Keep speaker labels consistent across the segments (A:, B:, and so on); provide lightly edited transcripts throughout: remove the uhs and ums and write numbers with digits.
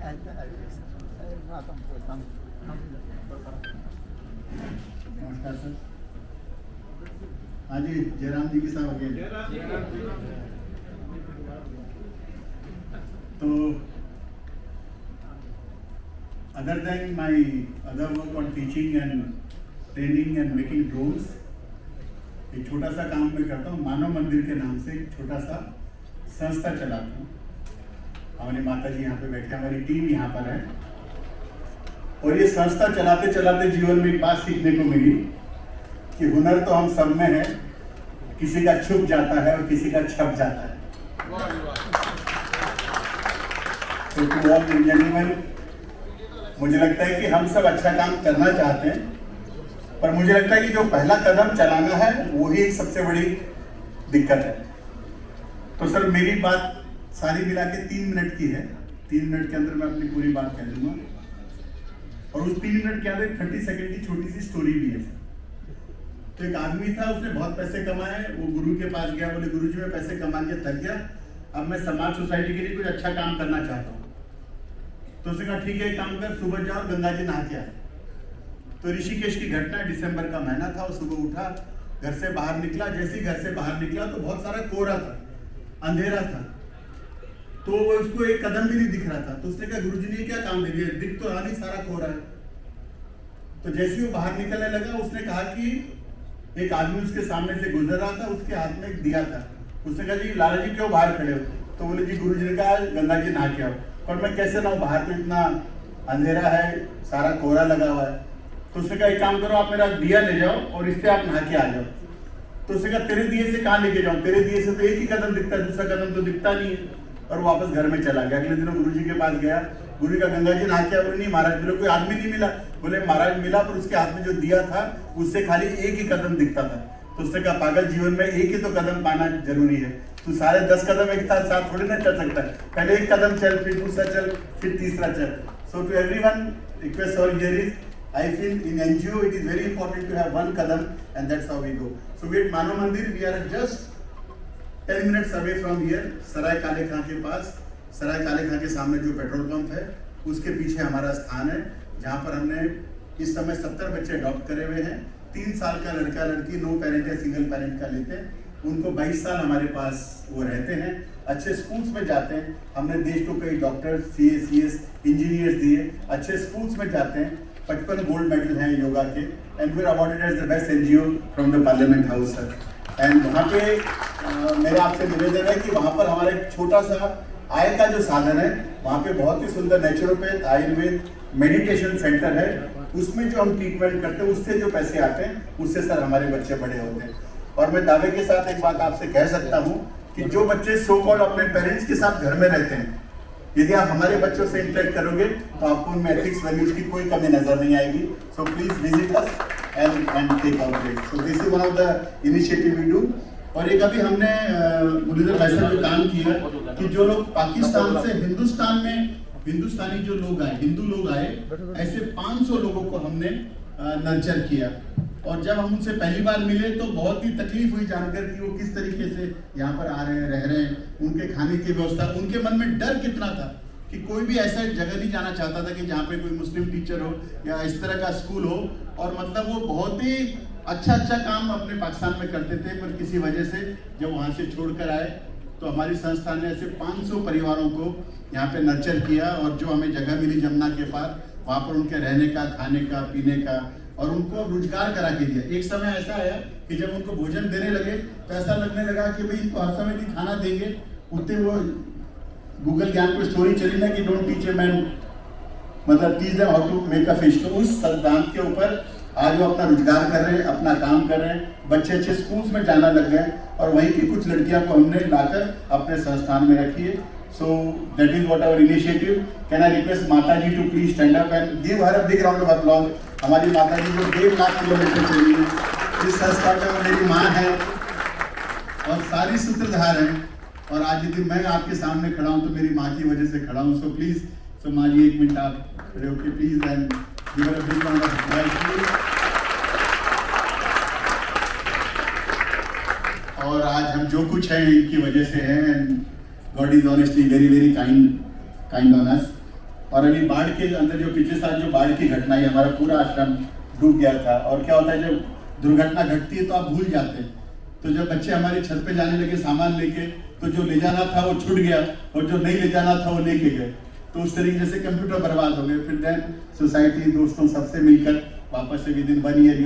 A: नमस्कार सर। हाँ जी, जयराम जी के साथ हो गए। तो other than my other work on teaching and training and making drones, एक छोटा सा काम मैं करता हूँ। मानव मंदिर के नाम से एक छोटा सा संस्था चलाता हूँ। हमारी माता जी यहाँ पे बैठे, हमारी टीम यहाँ पर है। और ये संस्था चलाते चलाते जीवन में एक बात सीखने को मिली कि हुनर तो हम सब में है, किसी का छुप जाता है और किसी का छप जाता है। तो टू ऑल जेंटलमैन, मुझे लगता है कि हम सब अच्छा काम करना चाहते हैं, पर मुझे लगता है कि जो पहला कदम चलाना है वही एक सबसे बड़ी दिक्कत है। तो सर, मेरी बात सारी मिला के 3 मिनट की है। 3 मिनट के अंदर मैं अपनी पूरी बात कह दूंगा, और उस 3 मिनट के अंदर 30 सेकंड की छोटी सी स्टोरी भी है। तो एक आदमी था, उसने बहुत पैसे कमाए, वो गुरु के पास गया, बोले गुरुजी मैं पैसे कमा के थक गया, अब मैं समाज सोसाइटी के लिए कुछ अच्छा काम करना चाहता हूँ। तो उसने कहा ठीक है, एक काम कर, सुबह जाओ गंगा जी नहा के आ। तो ऋषिकेश की घटना, दिसंबर का महीना था, वो सुबह उठा, घर से बाहर निकला। जैसे ही घर से बाहर निकला तो बहुत सारा कोहरा था, अंधेरा था, तो उसको एक कदम भी नहीं दिख रहा था। तो उसने कहा गुरुजी ने क्या काम दे दिया, दिख तो नहीं, सारा कोहरा है। तो जैसे ही वो बाहर निकलने लगा, उसने कहा कि एक आदमी उसके सामने से गुजर रहा था, उसके हाथ में एक दिया था। उसने कहा जी लाला जी क्यों बाहर खड़े हो? तो बोले जी गुरुजी ने कहा गंगा जी नहा के आओ। पर मैं कैसे नहाऊं, बाहर तो इतना अंधेरा है, सारा कोहरा लगा हुआ है। तो उसने कहा एक काम करो, आप मेरा दिया ले जाओ और इससे आप नहा के आ जाओ। तो उसने कहा तेरे दिए से कहाँ लेके जाऊं, तेरे दिए से तो एक ही कदम दिखता है, दूसरा कदम तो दिखता नहीं है। और वापस घर में चला गया। अगले दिनों गुरुजी के पास गया, गुरु का गंगा जी नहा के बोले नहीं महाराज, बोले कोई आदमी नहीं मिला। बोले महाराज मिला, पर उसके हाथ में जो दिया था उससे खाली एक ही कदम दिखता था। तो उसने कहा पागल, जीवन में एक ही तो कदम पाना जरूरी है, तू सारे 10 कदम एक साथ थोड़ी ना चल सकता है। पहले एक कदम चल, फिर दूसरा चल, फिर तीसरा चल। सो टू एवरीवन रिक्वेस्ट और here is, I feel in NGO it is very important to have one kadam, and that's how we go. So we at Manav Mandir, we are just 10 minutes away from here, सराय काले खां के पास। सराय काले खां के सामने जो petrol pump है उसके पीछे हमारा स्थान है, जहाँ पर हमने इस समय 70 बच्चे अडॉप्ट करे हुए हैं। 3 साल का लड़का लड़की, नो पेरेंट या सिंगल पेरेंट का लेते हैं। उनको 22 साल हमारे पास वो रहते हैं, अच्छे स्कूल्स में जाते हैं। हमने देश को कई डॉक्टर, CA, CS, इंजीनियर्स दिए, अच्छे स्कूल्स में जाते हैं। 55 गोल्ड मेडल हैं योगा के, and we are awarded as the best NGO from the parliament house sir. And वहाँ पे मेरा आपसे निवेदन है कि वहाँ पर हमारा एक छोटा सा आय का जो साधन है, वहाँ पे बहुत ही सुंदर नेचुरोपैथ, आयुर्वेद, मेडिटेशन सेंटर है। उसमें जो हम ट्रीटमेंट करते हैं, उससे जो पैसे आते हैं, उससे सर हमारे बच्चे बड़े होते हैं। और मैं दावे के साथ एक बात आपसे कह सकता हूँ कि जो बच्चे सो कॉल्ड अपने पेरेंट्स के साथ घर में रहते हैं, यदि आप हमारे बच्चों से इंटरेक्ट करोगे तो आपको उनमें एथिक्स वैल्यूज की कोई कमी नजर नहीं आएगी। So please visit us and take out it. So this is one of the initiative we do. और एक अभी हमने मुनीर भाई साहब जो काम किया कि जो लोग पाकिस्तान से हिंदुस्तान में, हिंदुस्तानी जो लोग आए, हिंदू लोग आए, ऐसे 500 लोगों को हमने नर्चर किया। और जब हम उनसे पहली बार मिले तो बहुत ही तकलीफ हुई जानकर कि वो किस तरीके से यहाँ पर आ रहे हैं, रह रहे हैं, उनके खाने की व्यवस्था। उनके मन में डर कितना था कि कोई भी ऐसा जगह नहीं जाना चाहता था कि जहाँ पे कोई मुस्लिम टीचर हो या इस तरह का स्कूल हो। और मतलब वो बहुत ही अच्छा काम अपने पाकिस्तान में करते थे, पर किसी वजह से जब वहाँ से छोड़कर आए तो हमारी संस्था ने ऐसे 500 परिवारों को यहाँ पे नर्चर किया। और जो हमें जगह मिली जमुना के पार, वहाँ पर उनके रहने का, खाने का, पीने का, और उनको रोजगार करा के दिया। एक समय ऐसा आया कि जब उनको भोजन देने लगे तो ऐसा लगने लगा कि भाई इनको हर समय की खाना देंगे। उतने वो गूगल ज्ञान को स्टोरी चली ना कि डोंट टीच ए मैन, मतलब teach them how to make a fish. तो उस सिद्धांत के ऊपर आज वो अपना रोजगार कर रहे हैं, अपना काम कर रहे हैं, बच्चे अच्छे स्कूल्स में जाना लग गए। और वहीं की कुछ लड़कियां को हमने लाकर अपने संस्थान में रखी है। So that is what our initiative. Can I request माता जी to please stand up and give her a big round of applause. हमारी माता जी जो 1.5 लाख किलोमीटर चली है, इस संस्था में मेरी माँ है और सारी सूत्रधार हैं। और आज यदि मैं आपके सामने खड़ा हूँ तो मेरी माँ की वजह से खड़ा हूँ। सो प्लीज, सो माँ जी 1 मिनट आप खड़े होके please and give her a big round of applause. और आज हम जो कुछ हैं इनकी वजह से हैं, and God is honestly very very kind on us. और अभी बाढ़ के अंदर जो पिछले साल जो बाढ़ की घटना है, हमारा पूरा आश्रम डूब गया था। और क्या होता है जब दुर्घटना घटती है तो आप भूल जाते हैं। तो जब बच्चे हमारे छत पे जाने लगे सामान लेके, तो जो ले जाना था वो छूट गया और जो नहीं ले जाना था वो लेके गए। तो उस तरीके से कंप्यूटर बर्बाद हो गए। फिर देन सोसाइटी दोस्तों सबसे मिलकर वापस से within 1 year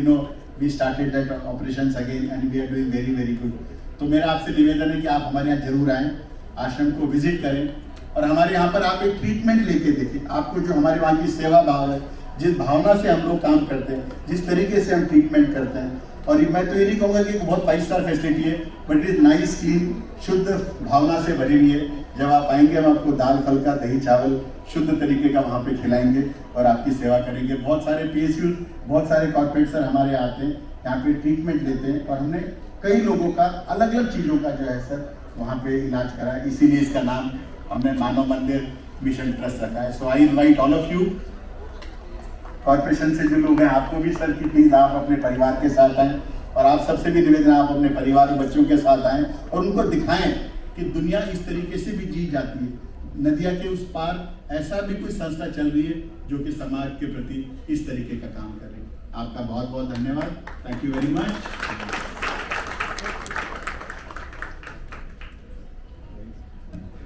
A: we started that operations again and we are doing very very good. तो मेरा आपसे निवेदन है कि आप हमारे यहाँ जरूर आएँ, आश्रम को विजिट करें और हमारे यहाँ पर आप एक ट्रीटमेंट लेके देखें। आपको जो हमारे वहाँ की सेवा भाव है, जिस भावना से हम लोग काम करते हैं, जिस तरीके से हम ट्रीटमेंट करते हैं, और मैं तो ये नहीं कहूँगा कि बहुत 5 स्टार फैसिलिटी है, but it is nice clean, शुद्ध भावना से भरी हुई है। जब आप आएंगे हम आपको दाल फलका दही चावल शुद्ध तरीके का वहाँ पे खिलाएंगे और आपकी सेवा करेंगे। बहुत सारे PSU, बहुत सारे कॉर्पोरेट सर हमारे यहाँ आते हैं, यहाँ पे ट्रीटमेंट लेते हैं और हमने कई लोगों का अलग अलग चीज़ों का जो है सर वहाँ पे इलाज करा है। इसीलिए इसका नाम हमने मानव मंदिर मिशन ट्रस्ट रखा है। So I invite all of you, corporation से जो लोग हैं, आपको भी सर कि प्लीज़ आप अपने परिवार के साथ आएँ और आप सबसे भी निवेदन आप अपने परिवार और बच्चों के साथ आएँ और उनको दिखाएं कि दुनिया इस तरीके से भी जी जाती है। नदिया के उस पार ऐसा भी कोई संस्था चल रही है जो कि समाज के प्रति इस तरीके का काम कर रही है। आपका बहुत बहुत धन्यवाद। Thank you very much.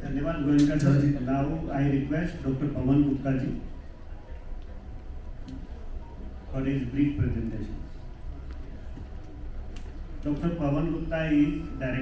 B: धन्यवाद Goenka sir. Now I request doctor Pavan Gupta ji for his brief presentation. Dr. Pawan Gupta is Director